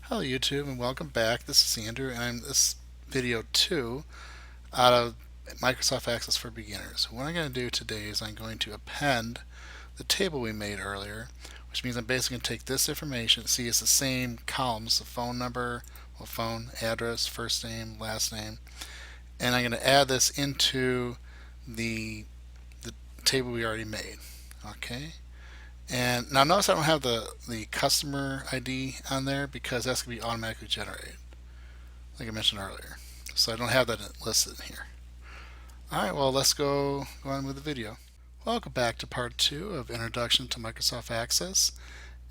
Hello YouTube and welcome back. This is Andrew and I'm this video 2 out of Microsoft Access for Beginners. What I'm going to do today is I'm going to append the table we made earlier, which means I'm basically going to take this information, see it's the same columns, the phone number, phone, address, first name, last name, and I'm going to add this into the, the table we already made. Okay. And now notice I don't have the customer ID on there because that's going to be automatically generated, like I mentioned earlier. So I don't have that listed here. Alright, well let's go on with the video. Welcome back to part 2 of Introduction to Microsoft Access.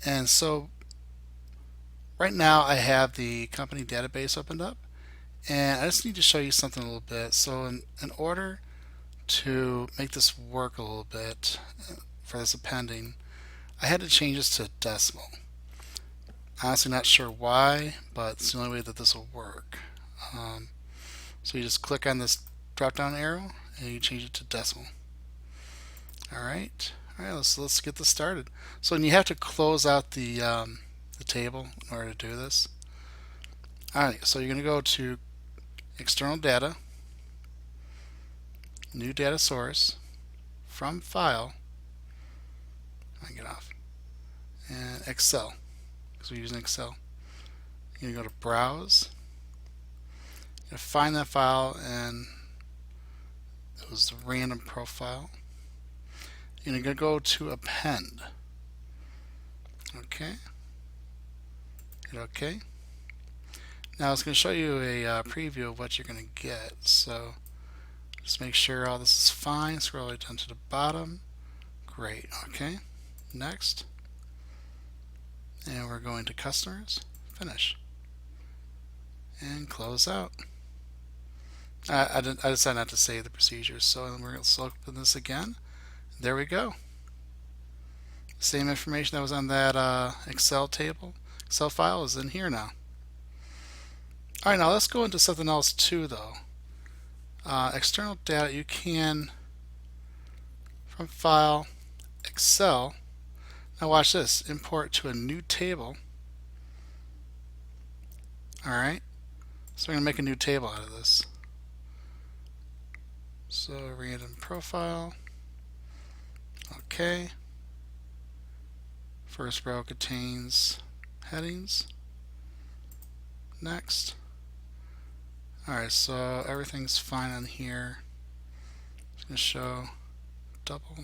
And so right now I have the company database opened up and I just need to show you something a little bit. So in order to make this work a little bit for this appending, I had to change this to decimal. Honestly not sure why, but it's the only way that this will work. So you just click on this drop down arrow and you change it to decimal. Alright, let's get this started. So you have to close out the table in order to do this. Alright, so you're going to go to external data, new data source, from file, get off, and Excel, because we're using Excel. You're going to go to browse, you're going to find that file, and it was the random profile. You're going to go to append. Okay. Hit OK. Now it's going to show you a preview of what you're going to get. So just make sure all this is fine. Scroll right down to the bottom. Great. Okay. Next. And we're going to customers. Finish. And close out. I decided not to save the procedures, so we're going to open this again. There we go. Same information that was on that Excel file is in here now. Alright, now let's go into something else too though. External data, you can, from file, Excel. Now watch this, import to a new table. Alright, so we're going to make a new table out of this. So random profile. Okay. First row contains headings. Next. Alright, so everything's fine on here. It's going to show double.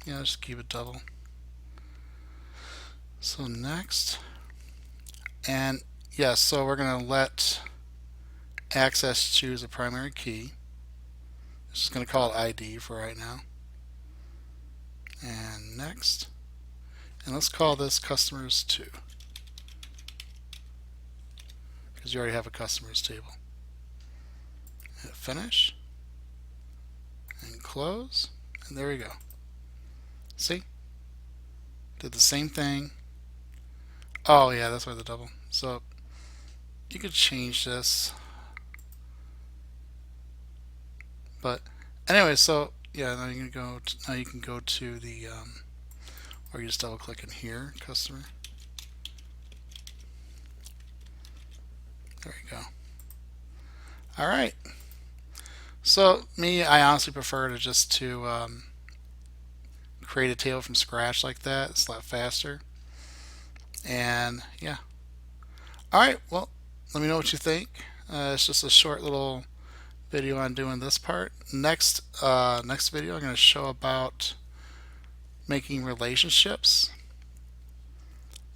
Yeah, just keep it double. So next. And yes, so we're going to let Access choose a primary key. Just going to call it ID for right now. And next. And let's call this customers 2. Because you already have a customers table. Hit finish. And close. And there we go. See? Did the same thing. Oh yeah, that's why the double. So you could change this. But anyway, so yeah, now you can go to the or you just double click in here, customer. There you go. All right. So I honestly prefer to create a table from scratch like that. It's a lot faster. And yeah. All right. Well, let me know what you think. It's just a short little video on doing this part. Next video I'm going to show about making relationships.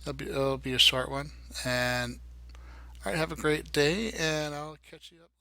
It'll be a short one. And all right, have a great day, and I'll catch you up.